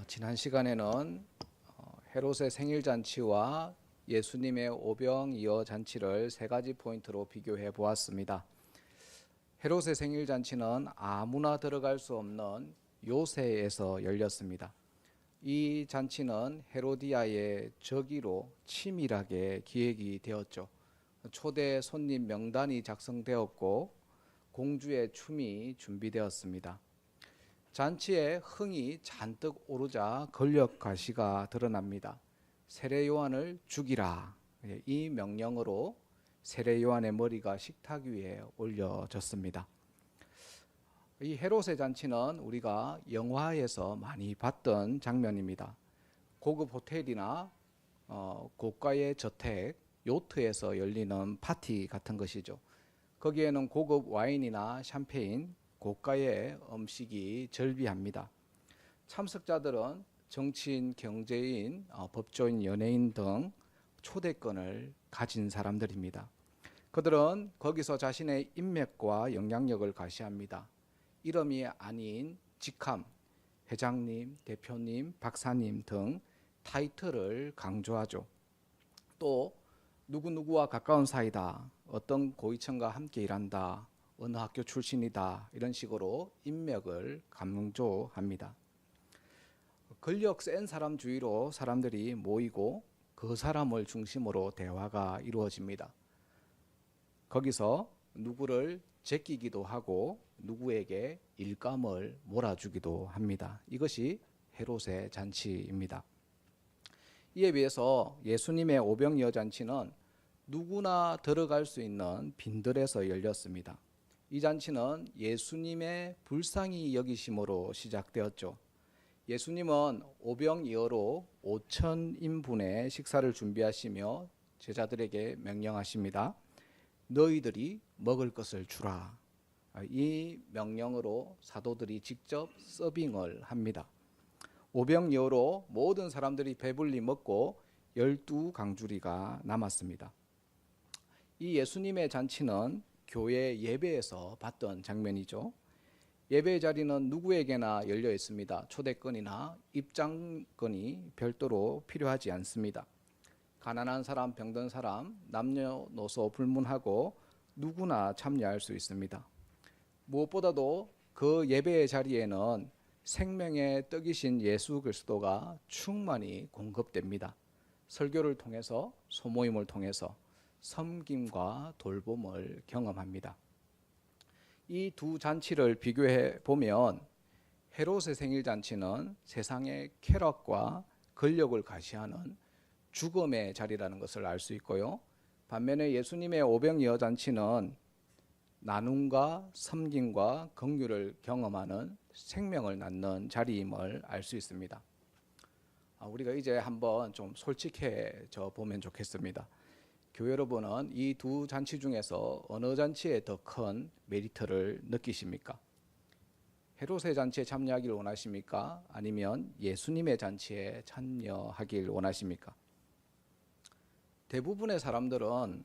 지난 시간에는 헤롯의 생일 잔치와 예수님의 오병이어 잔치를 세 가지 포인트로 비교해 보았습니다. 헤롯의 생일 잔치는 아무나 들어갈 수 없는 요새에서 열렸습니다. 이 잔치는 헤로디아의 저기로 치밀하게 기획이 되었죠. 초대 손님 명단이 작성되었고 공주의 춤이 준비되었습니다. 잔치에 흥이 잔뜩 오르자 권력 가시가 드러납니다. 세례 요한을 죽이라. 이 명령으로 세례 요한의 머리가 식탁 위에 올려졌습니다. 이 헤롯의 잔치는 우리가 영화에서 많이 봤던 장면입니다. 고급 호텔이나 고가의 저택, 요트에서 열리는 파티 같은 것이죠. 거기에는 고급 와인이나 샴페인, 고가의 음식이 절비합니다. 참석자들은 정치인, 경제인, 법조인, 연예인 등 초대권을 가진 사람들입니다. 그들은 거기서 자신의 인맥과 영향력을 과시합니다. 이름이 아닌 직함, 회장님, 대표님, 박사님 등 타이틀을 강조하죠. 또 누구누구와 가까운 사이다, 어떤 고위층과 함께 일한다, 어느 학교 출신이다, 이런 식으로 인맥을 강조합니다. 권력 센 사람 주위로 사람들이 모이고 그 사람을 중심으로 대화가 이루어집니다. 거기서 누구를 제끼기도 하고 누구에게 일감을 몰아주기도 합니다. 이것이 헤롯의 잔치입니다. 이에 비해서 예수님의 오병이어 잔치는 누구나 들어갈 수 있는 빈들에서 열렸습니다. 이 잔치는 예수님의 불쌍히 여기심으로 시작되었죠. 예수님은 오병이어로 5,000인분의 식사를 준비하시며 제자들에게 명령하십니다. 너희들이 먹을 것을 주라. 이 명령으로 사도들이 직접 서빙을 합니다. 오병이어로 모든 사람들이 배불리 먹고 12강주리가 남았습니다. 이 예수님의 잔치는 교회 예배에서 봤던 장면이죠. 예배의 자리는 누구에게나 열려 있습니다. 초대권이나 입장권이 별도로 필요하지 않습니다. 가난한 사람, 병든 사람, 남녀노소 불문하고 누구나 참여할 수 있습니다. 무엇보다도 그 예배의 자리에는 생명의 떡이신 예수 그리스도가 충만히 공급됩니다. 설교를 통해서, 소모임을 통해서 섬김과 돌봄을 경험합니다. 이 두 잔치를 비교해 보면 헤롯의 생일 잔치는 세상의 쾌락과 권력을 가시하는 죽음의 자리라는 것을 알 수 있고요. 반면에 예수님의 오병이어 잔치는 나눔과 섬김과 긍휼을 경험하는 생명을 낳는 자리임을 알 수 있습니다. 우리가 이제 한번 좀 솔직해져 보면 좋겠습니다. 교회 여러분은 이 두 잔치 중에서 어느 잔치에 더 큰 메리트를 느끼십니까? 헤롯의 잔치에 참여하길 원하십니까? 아니면 예수님의 잔치에 참여하길 원하십니까? 대부분의 사람들은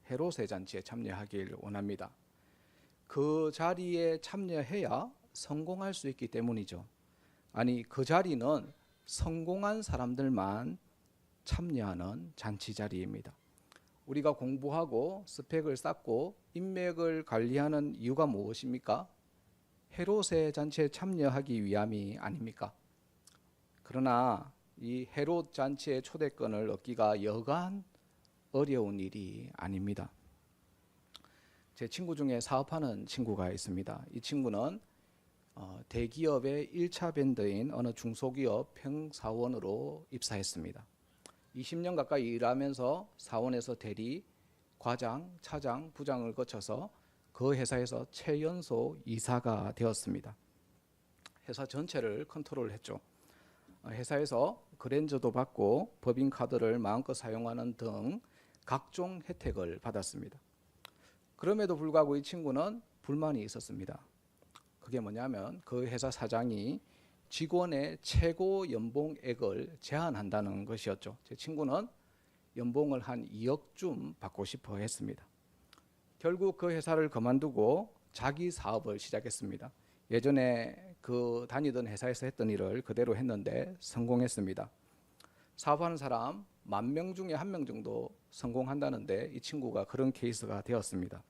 헤롯의 잔치에 참여하길 원합니다. 그 자리에 참여해야 성공할 수 있기 때문이죠. 아니, 그 자리는 성공한 사람들만 참여하는 잔치 자리입니다. 우리가 공부하고 스펙을 쌓고 인맥을 관리하는 이유가 무엇입니까? 헤롯의 잔치에 참여하기 위함이 아닙니까? 그러나 이 헤롯 잔치의 초대권을 얻기가 여간 어려운 일이 아닙니다. 제 친구 중에 사업하는 친구가 있습니다. 이 친구는 대기업의 1차 밴드인 어느 중소기업 평사원으로 입사했습니다. 20년 가까이 일하면서 사원에서 대리, 과장, 차장, 부장을 거쳐서 그 회사에서 최연소 이사가 되었습니다. 회사 전체를 컨트롤했죠. 회사에서 그랜저도 받고 법인카드를 마음껏 사용하는 등 각종 혜택을 받았습니다. 그럼에도 불구하고 이 친구는 불만이 있었습니다. 그게 뭐냐면 그 회사 사장이 직원의 최고 연봉액을 제한한다는 것이었죠. 제 친구는 연봉을 한 2억쯤 받고 싶어 했습니다. 결국 그 회사를 그만두고 자기 사업을 시작했습니다. 예전에 그 다니던 회사에서 했던 일을 그대로 했는데 성공했습니다. 사업하는 사람 10,000명 중에 1명 정도 성공한다는데 이 친구가 그런 케이스가 되었습니다.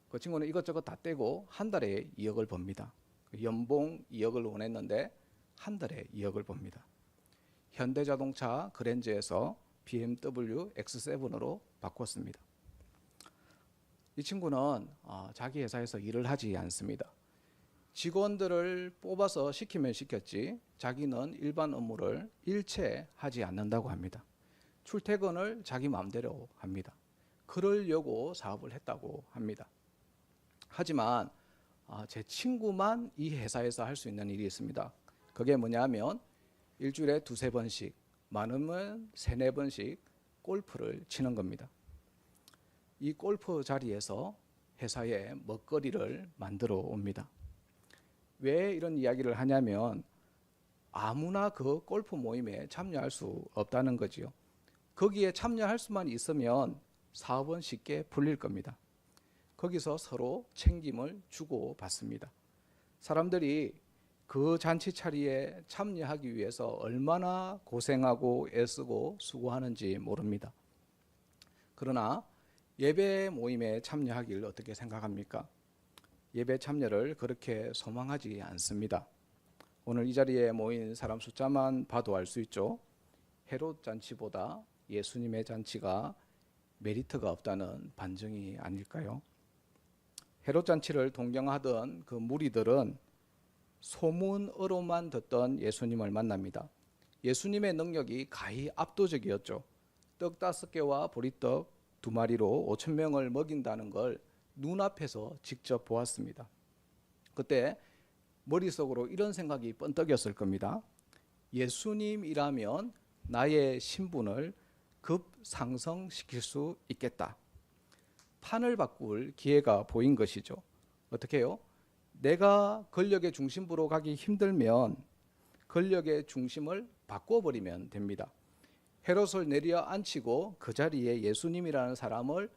그 친구는 이것저것 다 떼고 한 달에 2억을 법니다. 연봉 2억을 원했는데 한 달에 2억을 법니다. 현대자동차 그랜저에서 BMW X7으로 바꿨습니다. 이 친구는 자기 회사에서 일을 하지 않습니다. 직원들을 뽑아서 시키면 시켰지 자기는 일반 업무를 일체 하지 않는다고 합니다. 출퇴근을 자기 마음대로 합니다. 그러려고 사업을 했다고 합니다. 하지만 제 친구만 이 회사에서 할 수 있는 일이 있습니다. 그게 뭐냐면 일주일에 2-3번씩, 많으면 3-4번씩 골프를 치는 겁니다. 이 골프 자리에서 회사에 먹거리를 만들어 옵니다. 왜 이런 이야기를 하냐면 아무나 그 골프 모임에 참여할 수 없다는 거지요. 거기에 참여할 수만 있으면 사업은 쉽게 풀릴 겁니다. 거기서 서로 챙김을 주고 받습니다. 사람들이 그 잔치 차리에 참여하기 위해서 얼마나 고생하고 애쓰고 수고하는지 모릅니다. 그러나 예배 모임에 참여하길 어떻게 생각합니까? 예배 참여를 그렇게 소망하지 않습니다. 오늘 이 자리에 모인 사람 숫자만 봐도 알 수 있죠. 헤롯 잔치보다 예수님의 잔치가 메리트가 없다는 반증이 아닐까요? 헤롯 잔치를 동경하던 그 무리들은 소문으로만 듣던 예수님을 만납니다. 예수님의 능력이 가히 압도적이었죠. 떡 5개와 보리떡 2마리로 5,000명을 먹인다는 걸 눈앞에서 직접 보았습니다. 그때 머릿속으로 이런 생각이 번뜩였을 겁니다. 예수님이라면 나의 신분을 급상승시킬 수 있겠다. 판을 바꿀 기회가 보인 것이죠. 어떻게 해요? 내가 권력의 중심부로 가기 힘들면 권력의 중심을 바꿔버리면 됩니다. 헤롯을 내려 앉히고 그 자리에 예수님이라는 사람을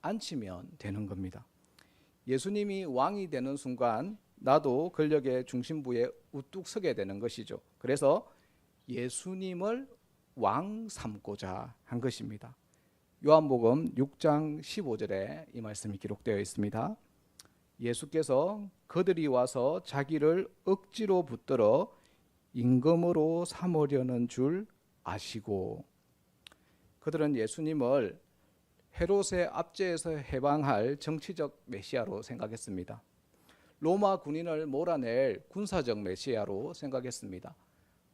앉히면 되는 겁니다. 예수님이 왕이 되는 순간 나도 권력의 중심부에 우뚝 서게 되는 것이죠. 그래서 예수님을 왕 삼고자 한 것입니다. 요한복음 6장 15절에 이 말씀이 기록되어 있습니다. 예수께서 그들이 와서 자기를 억지로 붙들어 임금으로 삼으려는 줄 아시고, 그들은 예수님을 헤롯의 압제에서 해방할 정치적 메시아로 생각했습니다. 로마 군인을 몰아낼 군사적 메시아로 생각했습니다.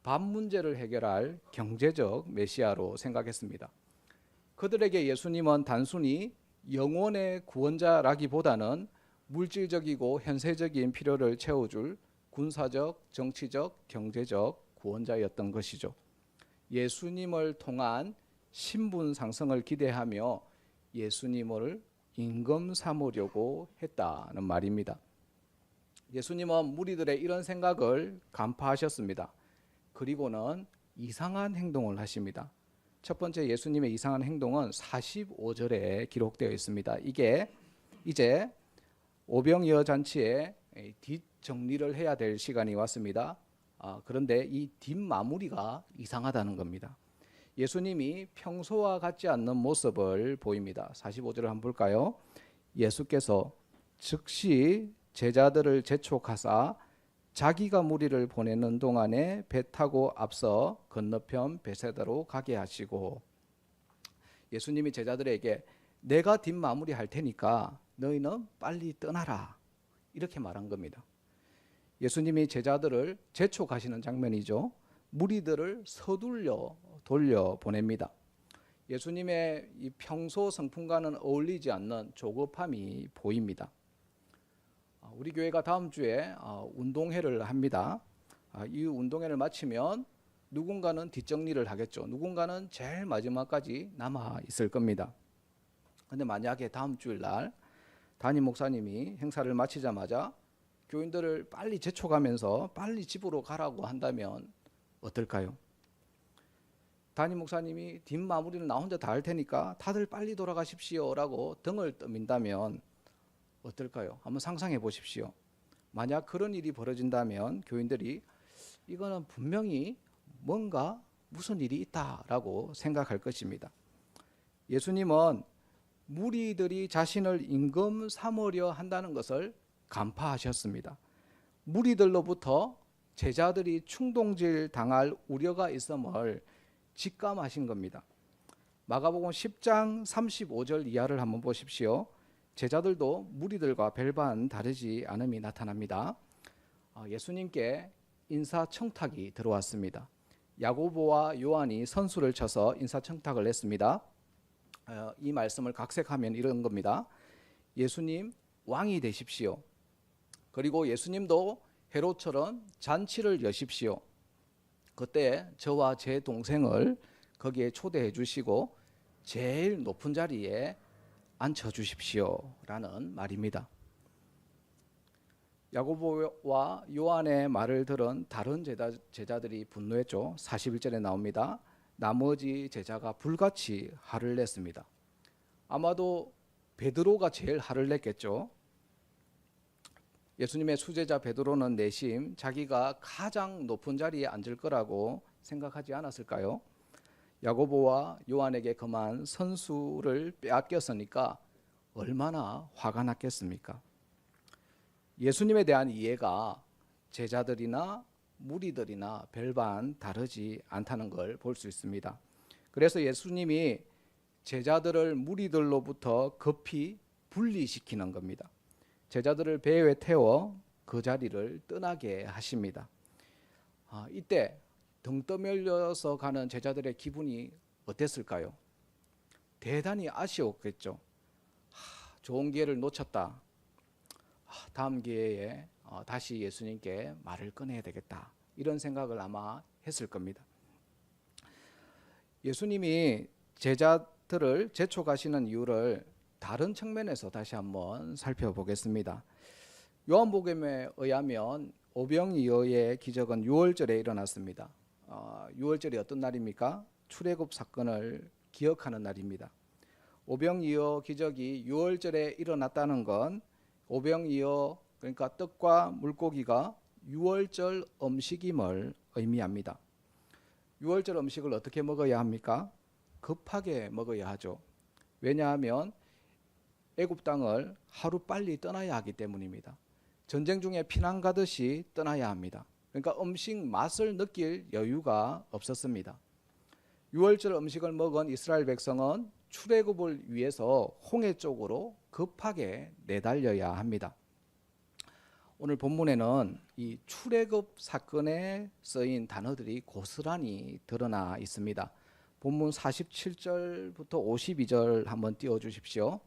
밥 문제를 해결할 경제적 메시아로 생각했습니다. 그들에게 예수님은 단순히 영혼의 구원자라기보다는 물질적이고 현세적인 필요를 채워줄 군사적, 정치적, 경제적 구원자였던 것이죠. 예수님을 통한 신분 상승을 기대하며 예수님을 임금 삼으려고 했다는 말입니다. 예수님은 무리들의 이런 생각을 간파하셨습니다. 그리고는 이상한 행동을 하십니다. 첫 번째 예수님의 이상한 행동은 45절에 기록되어 있습니다. 이게 이제 오병이어 잔치에 뒷정리를 해야 될 시간이 왔습니다. 그런데 이 뒷마무리가 이상하다는 겁니다. 예수님이 평소와 같지 않는 모습을 보입니다. 45절을 한번 볼까요? 예수께서 즉시 제자들을 재촉하사 자기가 무리를 보내는 동안에 배 타고 앞서 건너편 베세다로 가게 하시고, 예수님이 제자들에게 내가 뒷마무리 할 테니까 너희는 빨리 떠나라, 이렇게 말한 겁니다. 예수님이 제자들을 재촉하시는 장면이죠. 무리들을 서둘러 돌려 보냅니다. 예수님의 이 평소 성품과는 어울리지 않는 조급함이 보입니다. 우리 교회가 다음 주에 운동회를 합니다. 이 운동회를 마치면 누군가는 뒷정리를 하겠죠. 누군가는 제일 마지막까지 남아 있을 겁니다. 그런데 만약에 다음 주일날 담임 목사님이 행사를 마치자마자 교인들을 빨리 재촉하면서 빨리 집으로 가라고 한다면 어떨까요? 담임 목사님이 뒷마무리는 나 혼자 다 할 테니까 다들 빨리 돌아가십시오 라고 등을 떠민다면 어떨까요? 한번 상상해 보십시오. 만약 그런 일이 벌어진다면 교인들이 이거는 분명히 뭔가 무슨 일이 있다라고 생각할 것입니다. 예수님은 무리들이 자신을 임금 삼으려 한다는 것을 간파하셨습니다. 무리들로부터 제자들이 충동질 당할 우려가 있음을 직감하신 겁니다. 마가복음 10장 35절 이하를 한번 보십시오. 제자들도 무리들과 별반 다르지 않음이 나타납니다. 예수님께 인사청탁이 들어왔습니다. 야고보와 요한이 선수를 쳐서 인사청탁을 했습니다. 이 말씀을 각색하면 이런 겁니다. 예수님 왕이 되십시오. 그리고 예수님도 헤롯처럼 잔치를 여십시오. 그때 저와 제 동생을 거기에 초대해 주시고 제일 높은 자리에 앉혀 주십시오 라는 말입니다. 야고보와 요한의 말을 들은 다른 제자들이 분노했죠. 41절에 나옵니다. 나머지 제자가 불같이 화를 냈습니다. 아마도 베드로가 제일 화를 냈겠죠. 예수님의 수제자 베드로는 내심 자기가 가장 높은 자리에 앉을 거라고 생각하지 않았을까요? 야고보와 요한에게 그만 선수를 빼앗겼으니까 얼마나 화가 났겠습니까? 예수님에 대한 이해가 제자들이나 무리들이나 별반 다르지 않다는 걸 볼 수 있습니다. 그래서 예수님이 제자들을 무리들로부터 급히 분리시키는 겁니다. 제자들을 배에 태워 그 자리를 떠나게 하십니다. 이때 등 떠밀려서 가는 제자들의 기분이 어땠을까요? 대단히 아쉬웠겠죠. 좋은 기회를 놓쳤다. 다음 기회에 다시 예수님께 말을 꺼내야 되겠다. 이런 생각을 아마 했을 겁니다. 예수님이 제자들을 재촉하시는 이유를 다른 측면에서 다시 한번 살펴보겠습니다. 요한복음에 의하면 오병이어의 기적은 6월절에 일어났습니다. 6월절이 어떤 날입니까? 출애굽 사건을 기억하는 날입니다. 오병이어 기적이 6월절에 일어났다는 건 오병이어, 그러니까 떡과 물고기가 6월절 음식임을 의미합니다. 6월절 음식을 어떻게 먹어야 합니까? 급하게 먹어야 하죠. 왜냐하면 애굽 땅을 하루 빨리 떠나야 하기 때문입니다. 전쟁 중에 피난 가듯이 떠나야 합니다. 그러니까 음식 맛을 느낄 여유가 없었습니다. 6월절 음식을 먹은 이스라엘 백성은 출애굽을 위해서 홍해 쪽으로 급하게 내달려야 합니다. 오늘 본문에는 이 출애굽 사건에 쓰인 단어들이 고스란히 드러나 있습니다. 본문 47절부터 52절 한번 띄워 주십시오.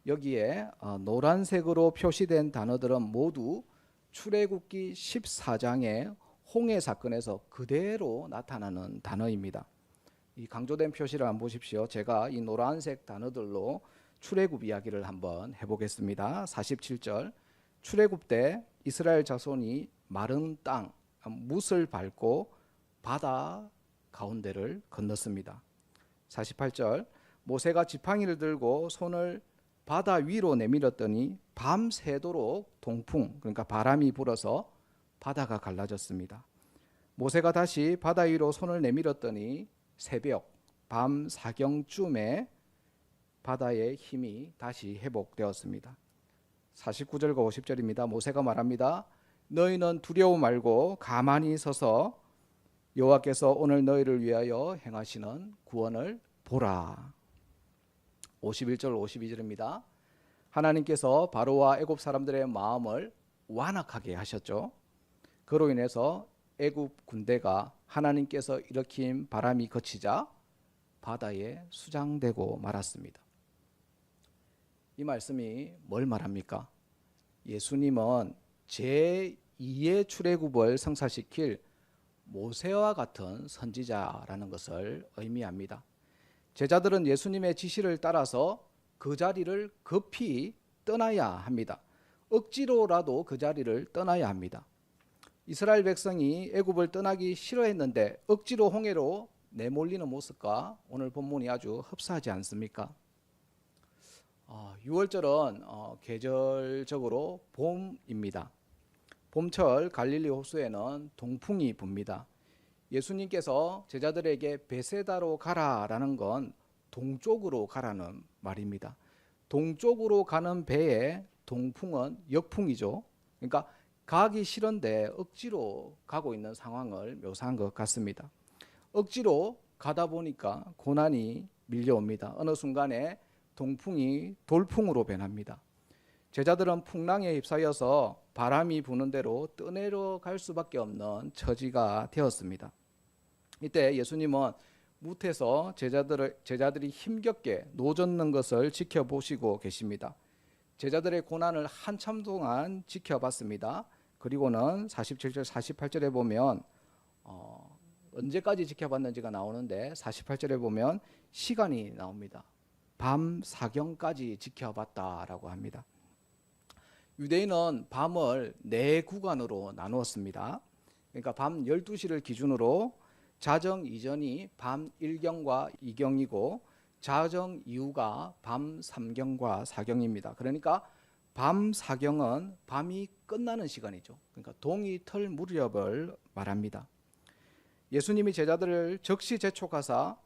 여기에 노란색으로 표시된 단어들은 모두 출애굽기 14장의 홍해 사건에서 그대로 나타나는 단어입니다. 이 강조된 표시를 한번 보십시오. 제가 이 노란색 단어들로 출애굽 이야기를 한번 해보겠습니다. 47절 출애굽 때 이스라엘 자손이 마른 땅 뭇을 밟고 바다 가운데를 건넜습니다. 48절 모세가 지팡이를 들고 손을 바다 위로 내밀었더니 밤새도록 동풍, 그러니까 바람이 불어서 바다가 갈라졌습니다. 모세가 다시 바다 위로 손을 내밀었더니 새벽 밤 사경쯤에 바다의 힘이 다시 회복되었습니다. 49절과 50절입니다. 모세가 말합니다. 너희는 두려워 말고 가만히 서서 여호와께서 오늘 너희를 위하여 행하시는 구원을 보라. 51절 52절입니다. 하나님께서 바로와 애굽 사람들의 마음을 완악하게 하셨죠. 그로 인해서 애굽 군대가 하나님께서 일으킨 바람이 그치자 바다에 수장되고 말았습니다. 이 말씀이 뭘 말합니까? 예수님은 제2의 출애굽을 성사시킬 모세와 같은 선지자라는 것을 의미합니다. 제자들은 예수님의 지시를 따라서 그 자리를 급히 떠나야 합니다. 억지로라도 그 자리를 떠나야 합니다. 이스라엘 백성이 애굽을 떠나기 싫어했는데 억지로 홍해로 내몰리는 모습과 오늘 본문이 아주 흡사하지 않습니까? 6월절은 계절적으로 봄입니다. 봄철 갈릴리 호수에는 동풍이 붑니다. 예수님께서 제자들에게 베세다로 가라라는 건 동쪽으로 가라는 말입니다. 동쪽으로 가는 배에 동풍은 역풍이죠. 그러니까 가기 싫은데 억지로 가고 있는 상황을 묘사한 것 같습니다. 억지로 가다 보니까 고난이 밀려옵니다. 어느 순간에 동풍이 돌풍으로 변합니다. 제자들은 풍랑에 휩싸여서 바람이 부는 대로 떠내려 갈 수밖에 없는 처지가 되었습니다. 이때 예수님은 무태서 제자들이 힘겹게 노젓는 것을 지켜보시고 계십니다. 제자들의 고난을 한참 동안 지켜봤습니다. 그리고는 47절, 48절에 보면 언제까지 지켜봤는지가 나오는데 48절에 보면 시간이 나옵니다. 밤 사경까지 지켜봤다라고 합니다. 유대인은 밤을 4구간으로 나누었습니다. 그러니까 밤 12시를 기준으로 자정 이전이 밤 1경과 2경이고 자정 이후가 밤 3경과 4경입니다. 그러니까 밤 4경은 밤이 끝나는 시간이죠. 그러니까 동이틀 무렵을 말합니다. 예수님이 제자들을 즉시 재촉하사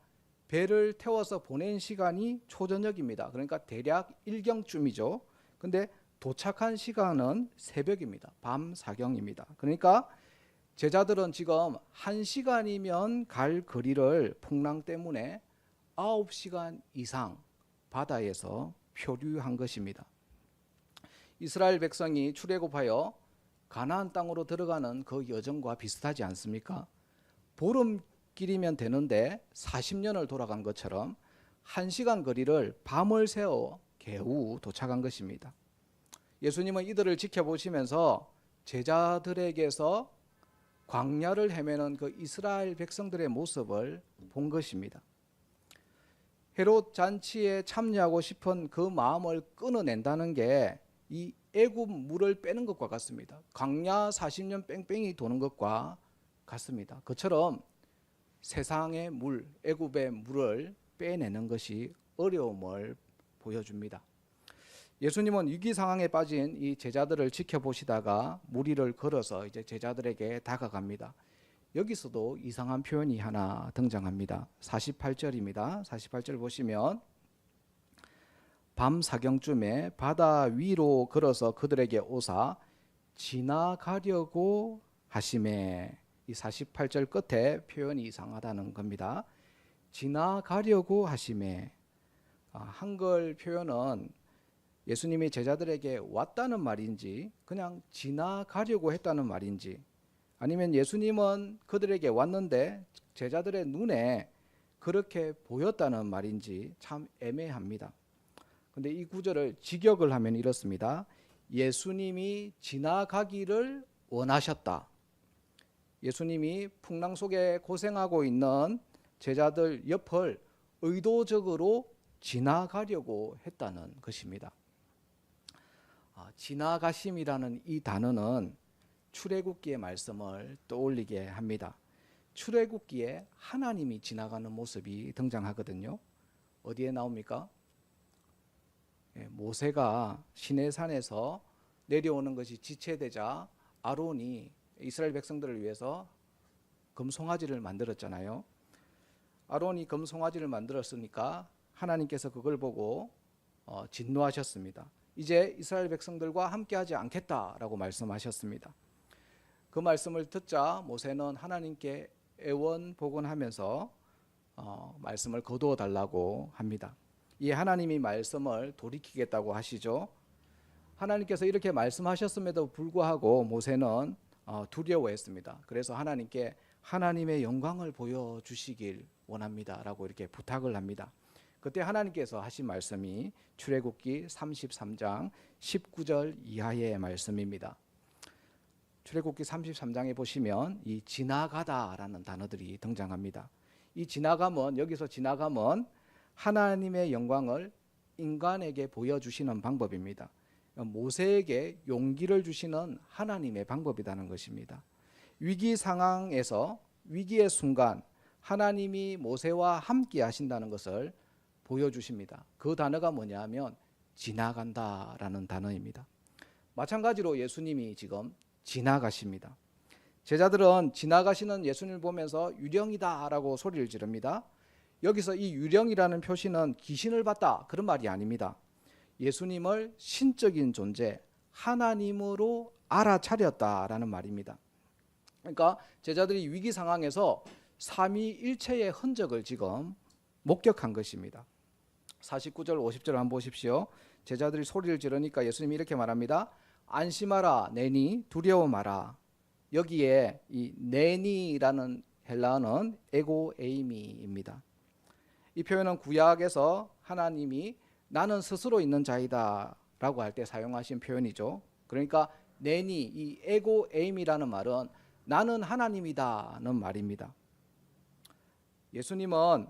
배를 태워서 보낸 시간이 초저녁입니다. 그러니까 대략 1경쯤이죠. 근데 도착한 시간은 새벽입니다. 밤 4경입니다. 그러니까 제자들은 지금 1시간이면 갈 거리를 풍랑 때문에 9시간 이상 바다에서 표류한 것입니다. 이스라엘 백성이 출애굽하여 가나안 땅으로 들어가는 그 여정과 비슷하지 않습니까? 보름길이면 되는데 40년을 돌아간 것처럼 1시간 거리를 밤을 새워 겨우 도착한 것입니다. 예수님은 이들을 지켜보시면서 제자들에게서 광야를 헤매는 그 이스라엘 백성들의 모습을 본 것입니다. 헤롯 잔치에 참여하고 싶은 그 마음을 끊어낸다는 게 이 애굽 물을 빼는 것과 같습니다. 광야 40년 뺑뺑이 도는 것과 같습니다. 그처럼 세상의 물, 애굽의 물을 빼내는 것이 어려움을 보여줍니다. 예수님은 위기 상황에 빠진 이 제자들을 지켜보시다가 무리를 걸어서 이제 제자들에게 다가갑니다. 여기서도 이상한 표현이 하나 등장합니다. 48절입니다. 48절 보시면 밤 사경쯤에 바다 위로 걸어서 그들에게 오사 지나가려고 하심에, 이 48절 끝에 표현이 이상하다는 겁니다. 지나가려고 하심에, 한글 표현은 예수님이 제자들에게 왔다는 말인지 그냥 지나가려고 했다는 말인지, 아니면 예수님은 그들에게 왔는데 제자들의 눈에 그렇게 보였다는 말인지 참 애매합니다. 근데 이 구절을 직역을 하면 이렇습니다. 예수님이 지나가기를 원하셨다. 예수님이 풍랑 속에 고생하고 있는 제자들 옆을 의도적으로 지나가려고 했다는 것입니다. 지나가심이라는 이 단어는 출애굽기의 말씀을 떠올리게 합니다. 출애굽기에 하나님이 지나가는 모습이 등장하거든요. 어디에 나옵니까? 모세가 시내산에서 내려오는 것이 지체되자 아론이 이스라엘 백성들을 위해서 금송아지를 만들었잖아요. 아론이 금송아지를 만들었으니까 하나님께서 그걸 보고 진노하셨습니다. 이제 이스라엘 백성들과 함께하지 않겠다라고 말씀하셨습니다. 그 말씀을 듣자 모세는 하나님께 애원복원하면서 말씀을 거두어 달라고 합니다. 이 하나님이 말씀을 돌이키겠다고 하시죠. 하나님께서 이렇게 말씀하셨음에도 불구하고 모세는 두려워했습니다. 그래서 하나님께 하나님의 영광을 보여주시길 원합니다 라고 이렇게 부탁을 합니다. 그때 하나님께서 하신 말씀이 출애굽기 33장 19절 이하의 말씀입니다. 출애굽기 33장에 보시면 이 지나가다라는 단어들이 등장합니다. 이 지나감은, 여기서 지나감은 하나님의 영광을 인간에게 보여주시는 방법입니다. 모세에게 용기를 주시는 하나님의 방법이라는 것입니다. 위기 상황에서 위기의 순간 하나님이 모세와 함께 하신다는 것을 보여주십니다. 그 단어가 뭐냐면 지나간다라는 단어입니다. 마찬가지로 예수님이 지금 지나가십니다. 제자들은 지나가시는 예수님을 보면서 유령이다라고 소리를 지릅니다. 여기서 이 유령이라는 표시는 귀신을 봤다 그런 말이 아닙니다. 예수님을 신적인 존재, 하나님으로 알아차렸다라는 말입니다. 그러니까 제자들이 위기 상황에서 삼위일체의 흔적을 지금 목격한 것입니다. 49절 50절 한번 보십시오. 제자들이 소리를 지르니까 예수님이 이렇게 말합니다. 안심하라 내니 두려워 마라. 여기에 이 내니라는 헬라어는 에고에이미입니다. 이 표현은 구약에서 하나님이 나는 스스로 있는 자이다 라고 할 때 사용하신 표현이죠. 그러니까 내니, 이 에고에이미라는 말은 나는 하나님이다는 말입니다. 예수님은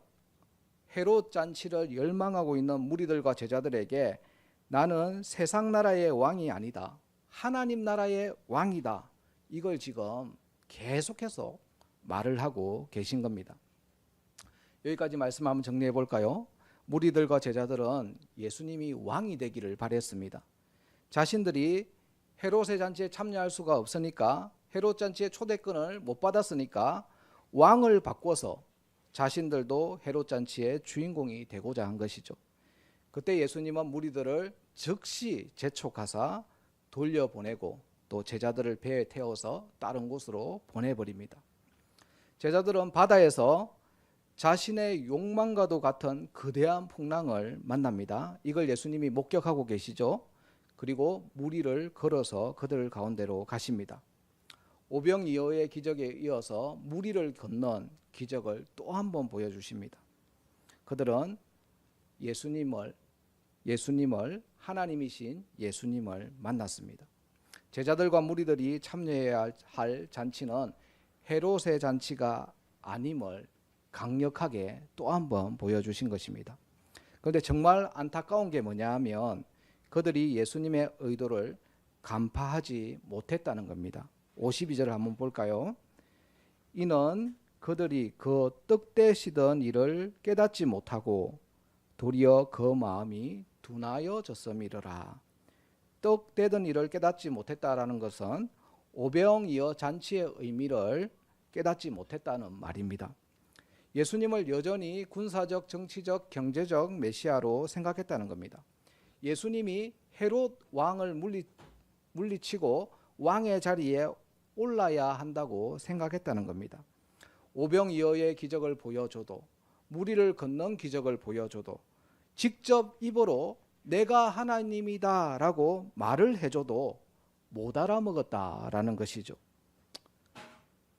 헤롯 잔치를 열망하고 있는 무리들과 제자들에게 나는 세상 나라의 왕이 아니다, 하나님 나라의 왕이다, 이걸 지금 계속해서 말을 하고 계신 겁니다. 여기까지 말씀 한번 정리해 볼까요? 무리들과 제자들은 예수님이 왕이 되기를 바랬습니다. 자신들이 헤롯의 잔치에 참여할 수가 없으니까, 헤롯 잔치의 초대권을 못 받았으니까 왕을 바꿔서 자신들도 헤롯 잔치의 주인공이 되고자 한 것이죠. 그때 예수님은 무리들을 즉시 재촉하사 돌려보내고 또 제자들을 배에 태워서 다른 곳으로 보내버립니다. 제자들은 바다에서 자신의 욕망과도 같은 거대한 풍랑을 만납니다. 이걸 예수님이 목격하고 계시죠. 그리고 무리를 걸어서 그들 가운데로 가십니다. 오병이어의 기적에 이어서 무리를 건넌 기적을 또 한 번 보여주십니다. 그들은 예수님을 하나님이신 예수님을 만났습니다. 제자들과 무리들이 참여해야 할 잔치는 헤롯의 잔치가 아님을 강력하게 또 한 번 보여주신 것입니다. 그런데 정말 안타까운 게 뭐냐 하면 그들이 예수님의 의도를 간파하지 못했다는 겁니다. 52절을 한번 볼까요? 이는 그들이 그 뜻되시던 일을 깨닫지 못하고 도리어 그 마음이 둔하여졌음이러라. 뜻되던 일을 깨닫지 못했다라는 것은 오병이어 잔치의 의미를 깨닫지 못했다는 말입니다. 예수님을 여전히 군사적, 정치적, 경제적 메시아로 생각했다는 겁니다. 예수님이 헤롯 왕을 물리치고 왕의 자리에 올라야 한다고 생각했다는 겁니다. 오병이어의 기적을 보여줘도, 무리를 건넌 기적을 보여줘도, 직접 입으로 내가 하나님이다 라고 말을 해줘도 못 알아먹었다라는 것이죠.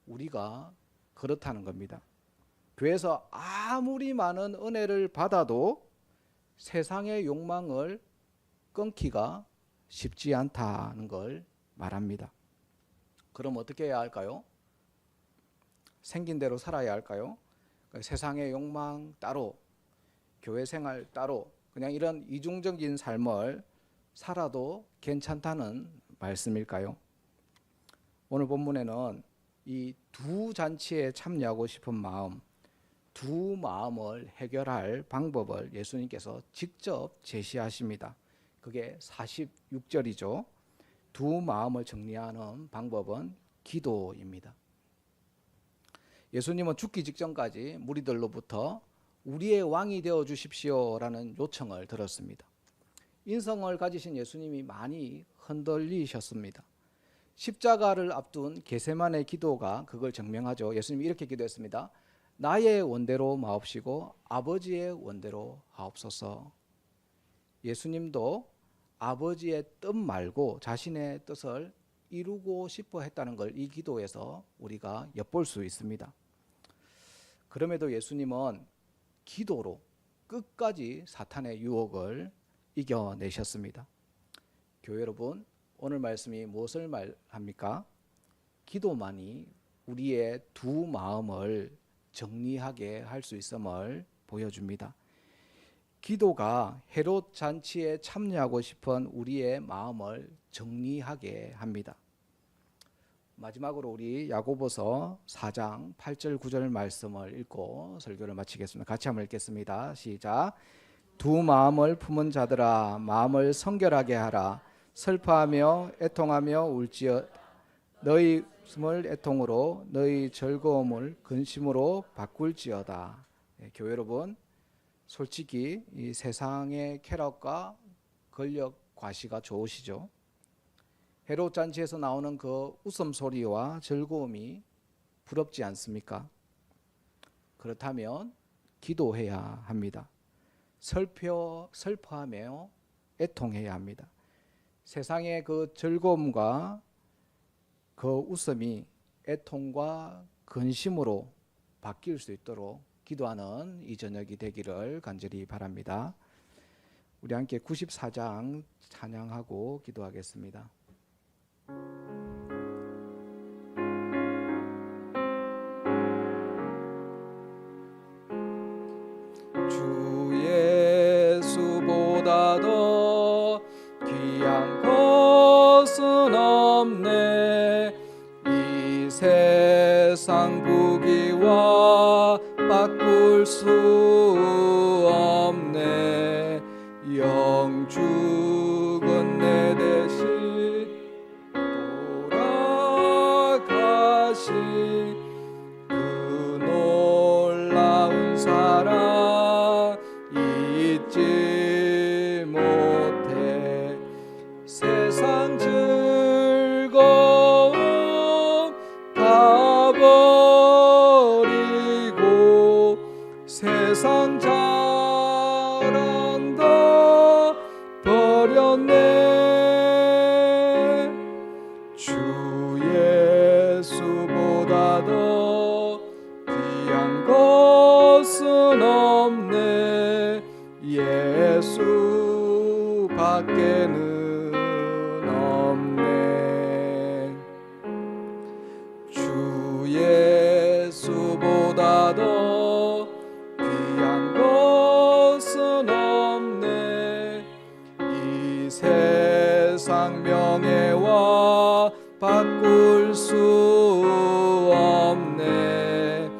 우리가 그렇다는 겁니다. 교회에서 아무리 많은 은혜를 받아도 세상의 욕망을 끊기가 쉽지 않다는 걸 말합니다. 그럼 어떻게 해야 할까요? 생긴 대로 살아야 할까요? 세상의 욕망 따로, 교회 생활 따로, 그냥 이런 이중적인 삶을 살아도 괜찮다는 말씀일까요? 오늘 본문에는 이 두 잔치에 참여하고 싶은 마음, 두 마음을 해결할 방법을 예수님께서 직접 제시하십니다. 그게 46절이죠. 두 마음을 정리하는 방법은 기도입니다. 예수님은 죽기 직전까지 무리들로부터 우리의 왕이 되어 주십시오라는 요청을 들었습니다. 인성을 가지신 예수님이 많이 흔들리셨습니다. 십자가를 앞둔 겟세마네 기도가 그걸 증명하죠. 예수님이 이렇게 기도했습니다. 나의 원대로 마옵시고 아버지의 원대로 하옵소서. 예수님도 아버지의 뜻 말고 자신의 뜻을 이루고 싶어 했다는 걸 이 기도에서 우리가 엿볼 수 있습니다. 그럼에도 예수님은 기도로 끝까지 사탄의 유혹을 이겨내셨습니다. 교회 여러분, 오늘 말씀이 무엇을 말합니까? 기도만이 우리의 두 마음을 정리하게 할 수 있음을 보여줍니다. 기도가 헤롯 잔치에 참여하고 싶은 우리의 마음을 정리하게 합니다. 마지막으로 우리 야고보서 4장 8절 9절 말씀을 읽고 설교를 마치겠습니다. 같이 한번 읽겠습니다. 시작. 두 마음을 품은 자들아 마음을 성결하게 하라. 슬퍼하며 애통하며 울지어 너희 웃음을 애통으로 너희 즐거움을 근심으로 바꿀지어다. 네, 교회 여러분, 솔직히 이 세상의 쾌락과 권력 과시가 좋으시죠? 헤롯 잔치에서 나오는 그 웃음소리와 즐거움이 부럽지 않습니까? 그렇다면 기도해야 합니다. 슬퍼하며 애통해야 합니다. 세상의 그 즐거움과 그 웃음이 애통과 근심으로 바뀔 수 있도록 기도하는 이 저녁이 되기를 간절히 바랍니다. 우리 함께 94장 찬양하고 기도하겠습니다. 주 예수보다 더 귀한 것은 없네. 이 세상 부귀와 바꿀 수 없네. 영죽은 내 대신 돌아가신 그 놀라운 사랑 잊지 못해. 세상 즐거움 다 버리고 세상 자랑도 버렸네. 주 예수보다 더 귀한 것은 없네. 예수 밖에는 없네. 주 예수보다 더 귀한 것은 없네. 이 세상 명예와 바꿀 수 없네.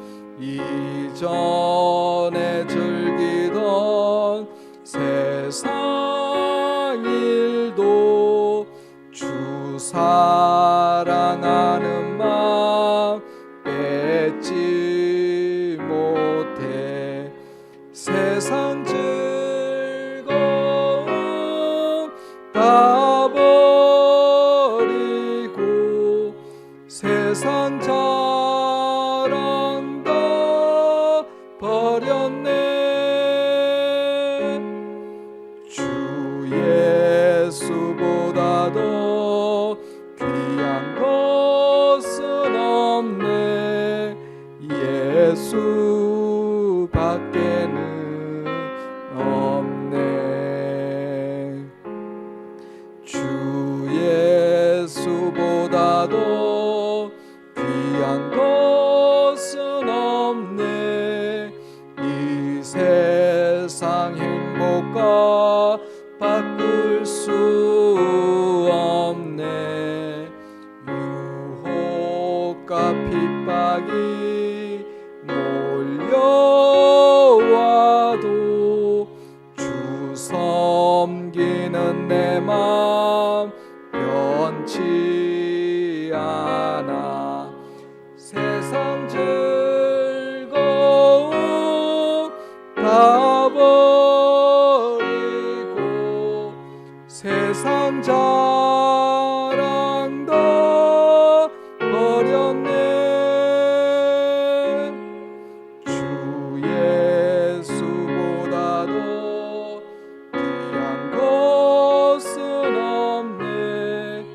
이전에 즐기던 세상 일도 주 사랑하는 마음 뺏지 못해. 세상 즐거움 다 버리고 세상 자랑도 버렸네. 주 예수보다 더 귀한 것은 없네. 예수 밖에는 없네. 주 예수보다 더 귀한 것은 없네. 이 세상 행복과 바꿀 수 없네. 유혹과 핍박이 몰려와도 주 섬기는 내 맘 변치 않아. 세상 즐거움 다 버리고 세상 자랑도 버렸네. 주 예수보다 더 귀한 것은 없네.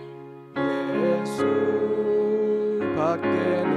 예수 밖에는